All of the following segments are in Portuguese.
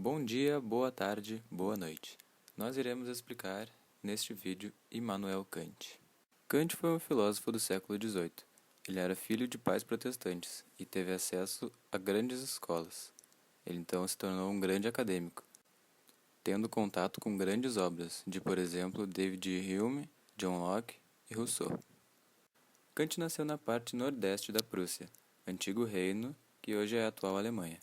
Bom dia, boa tarde, boa noite. Nós iremos explicar, neste vídeo, Immanuel Kant. Kant foi um filósofo do século XVIII. Ele era filho de pais protestantes e teve acesso a grandes escolas. Ele então se tornou um grande acadêmico, tendo contato com grandes obras de, por exemplo, David Hume, John Locke e Rousseau. Kant nasceu na parte nordeste da Prússia, antigo reino que hoje é a atual Alemanha.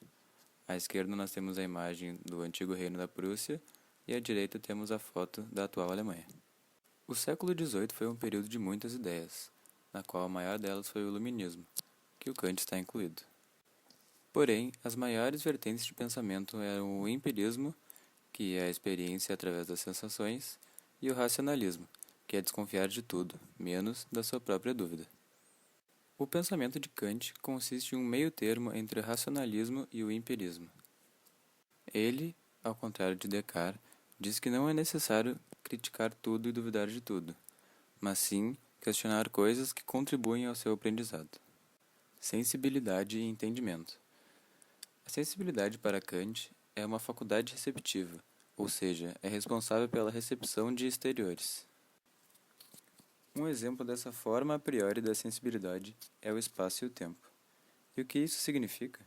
À esquerda nós temos a imagem do antigo reino da Prússia e à direita temos a foto da atual Alemanha. O século XVIII foi um período de muitas ideias, na qual a maior delas foi o Iluminismo, que o Kant está incluído. Porém, as maiores vertentes de pensamento eram o empirismo, que é a experiência através das sensações, e o racionalismo, que é desconfiar de tudo, menos da sua própria dúvida. O pensamento de Kant consiste em um meio termo entre o racionalismo e o empirismo. Ele, ao contrário de Descartes, diz que não é necessário criticar tudo e duvidar de tudo, mas sim questionar coisas que contribuem ao seu aprendizado. Sensibilidade e entendimento. A sensibilidade para Kant é uma faculdade receptiva, ou seja, é responsável pela recepção de exteriores. Um exemplo dessa forma a priori da sensibilidade é o espaço e o tempo. E o que isso significa?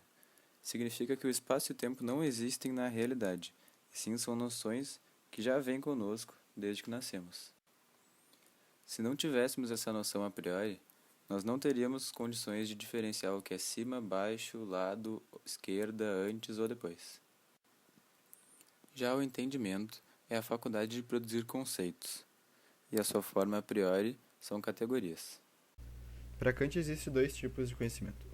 Significa que o espaço e o tempo não existem na realidade, e sim são noções que já vêm conosco desde que nascemos. Se não tivéssemos essa noção a priori, nós não teríamos condições de diferenciar o que é cima, baixo, lado, esquerda, antes ou depois. Já o entendimento é a faculdade de produzir conceitos, e a sua forma a priori são categorias. Para Kant existem dois tipos de conhecimento.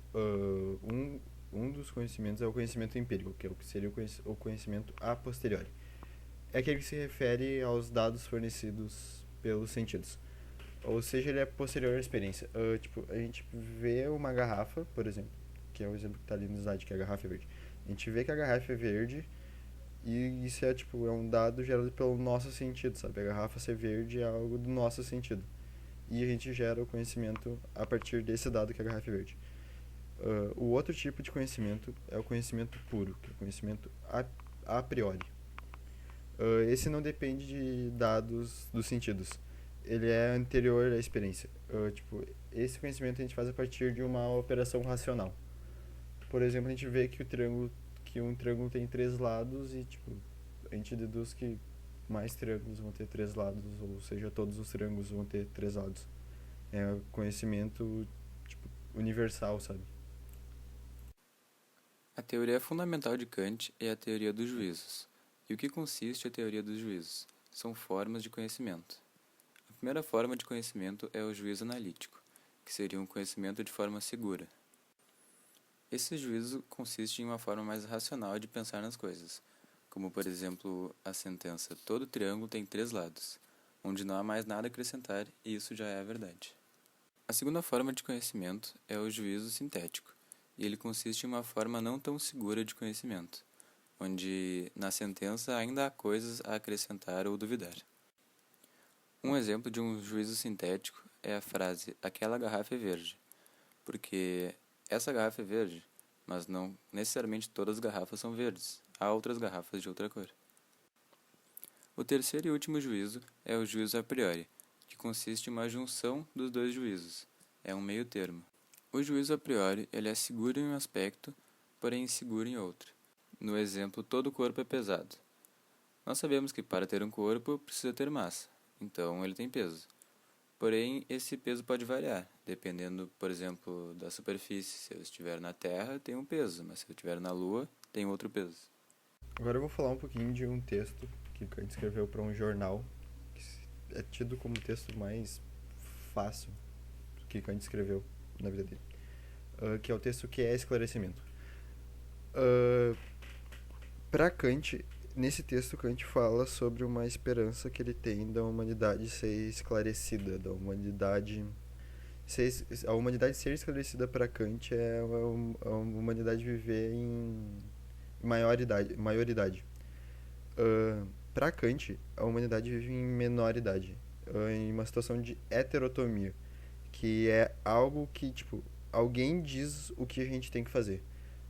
Um dos conhecimentos é o conhecimento empírico, que é o que seria o conhecimento a posteriori. É aquele que se refere aos dados fornecidos pelos sentidos. Ou seja, ele é posterior à experiência. A gente vê uma garrafa, por exemplo, que é o exemplo que está ali no slide, que é a garrafa é verde. A gente vê que a garrafa é verde e isso é um dado gerado pelo nosso sentido, sabe? A garrafa ser verde é algo do nosso sentido. E a gente gera o conhecimento a partir desse dado que é a garrafa é verde. O outro tipo de conhecimento é o conhecimento puro, que é o conhecimento a priori. Esse não depende de dados dos sentidos. Ele é anterior à experiência. Esse conhecimento a gente faz a partir de uma operação racional. Por exemplo, a gente vê que um triângulo tem três lados e a gente deduz que mais triângulos vão ter três lados, ou seja, todos os triângulos vão ter três lados. É conhecimento universal, sabe? A teoria fundamental de Kant é a teoria dos juízos. E o que consiste a teoria dos juízos? São formas de conhecimento. A primeira forma de conhecimento é o juízo analítico, que seria um conhecimento de forma segura. Esse juízo consiste em uma forma mais racional de pensar nas coisas, como por exemplo a sentença "todo triângulo tem três lados", onde não há mais nada a acrescentar e isso já é a verdade. A segunda forma de conhecimento é o juízo sintético, e ele consiste em uma forma não tão segura de conhecimento, onde na sentença ainda há coisas a acrescentar ou duvidar. Um exemplo de um juízo sintético é a frase "aquela garrafa é verde", porque essa garrafa é verde, mas não necessariamente todas as garrafas são verdes, há outras garrafas de outra cor. O terceiro e último juízo é o juízo a priori, que consiste em uma junção dos dois juízos, é um meio termo. O juízo a priori ele é seguro em um aspecto, porém inseguro em outro. No exemplo, todo corpo é pesado. Nós sabemos que para ter um corpo precisa ter massa, então ele tem peso. Porém, esse peso pode variar, dependendo, por exemplo, da superfície. Se eu estiver na Terra, tem um peso, mas se eu estiver na Lua, tem outro peso. Agora eu vou falar um pouquinho de um texto que Kant escreveu para um jornal, que é tido como o texto mais fácil que Kant escreveu na vida dele, que é o texto que é esclarecimento. Para Kant, nesse texto Kant fala sobre uma esperança que ele tem da humanidade ser esclarecida, a humanidade ser esclarecida para Kant é a humanidade viver em maioridade. Para Kant, a humanidade vive em menoridade, em uma situação de heterotomia, que é algo que, alguém diz o que a gente tem que fazer.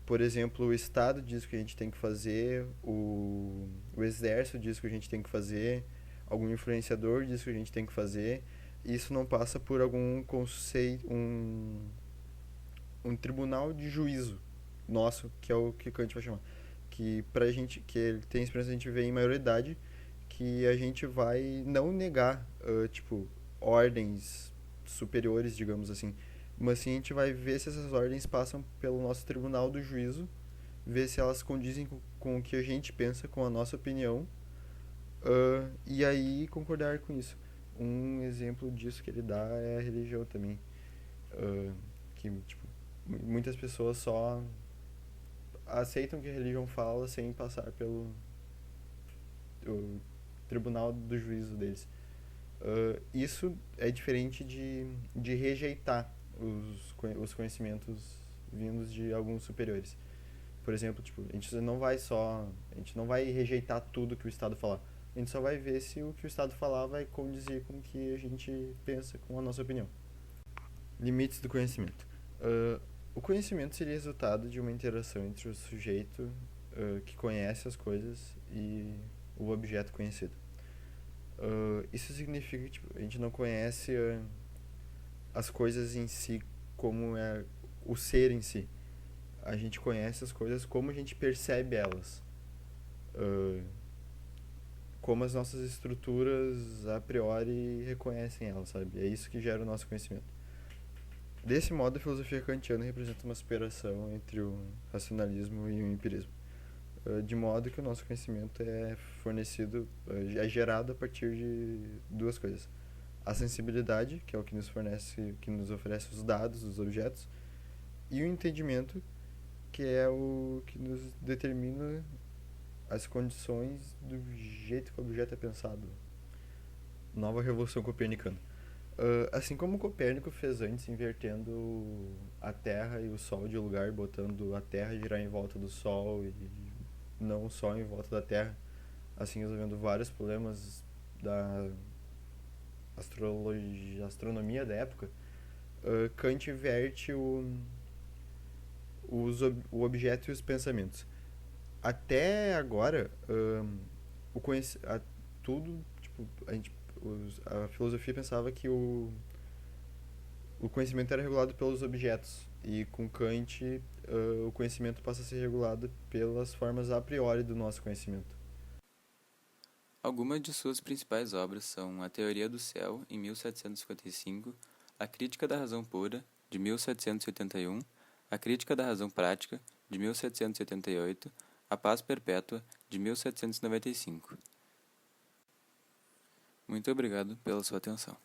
Por exemplo, o Estado diz o que a gente tem que fazer, o Exército diz o que a gente tem que fazer, algum influenciador diz o que a gente tem que fazer. E isso não passa por algum conceito, um tribunal de juízo nosso, que é o que Kant vai chamar. Que pra gente, que ele tem experiência, a gente vê em maioridade, que a gente vai não negar, tipo, ordens superiores, digamos assim, mas sim a gente vai ver se essas ordens passam pelo nosso tribunal do juízo, ver se elas condizem com o que a gente pensa, com a nossa opinião, e aí concordar com isso. Um exemplo disso que ele dá é a religião também, que tipo, muitas pessoas só aceitam o que a religião fala sem passar pelo o tribunal do juízo deles. Isso é diferente de rejeitar os conhecimentos vindos de alguns superiores. Por exemplo, tipo, a gente não vai rejeitar tudo que o Estado falar. A gente só vai ver se o que o Estado falar vai condizer com o que a gente pensa, com a nossa opinião. Limites do conhecimento. O conhecimento seria resultado de uma interação entre o sujeito que conhece as coisas e o objeto conhecido. Isso significa que tipo, a gente não conhece as coisas em si como é o ser em si. A gente conhece as coisas como a gente percebe elas. Uh, como as nossas estruturas a priori reconhecem elas, sabe? É isso que gera o nosso conhecimento. Desse modo, a filosofia kantiana representa uma superação entre o racionalismo e o empirismo, de modo que o nosso conhecimento é fornecido, é gerado a partir de duas coisas: a sensibilidade, que é o que nos fornece, que nos oferece os dados, os objetos, e o entendimento, que é o que nos determina as condições do jeito que o objeto é pensado. Nova revolução copernicana. Assim como Copérnico fez antes, invertendo a Terra e o Sol de lugar, botando a Terra girar em volta do Sol e não o Sol em volta da Terra, assim resolvendo vários problemas da astronomia da época. Kant inverte o objeto e os pensamentos. Até agora, o conhec a, tudo, tipo, a filosofia pensava que o conhecimento era regulado pelos objetos. E com Kant, o conhecimento passa a ser regulado pelas formas a priori do nosso conhecimento. Algumas de suas principais obras são A Teoria do Céu, em 1755, A Crítica da Razão Pura, de 1781, A Crítica da Razão Prática, de 1778, A Paz Perpétua, de 1795. Muito obrigado pela sua atenção.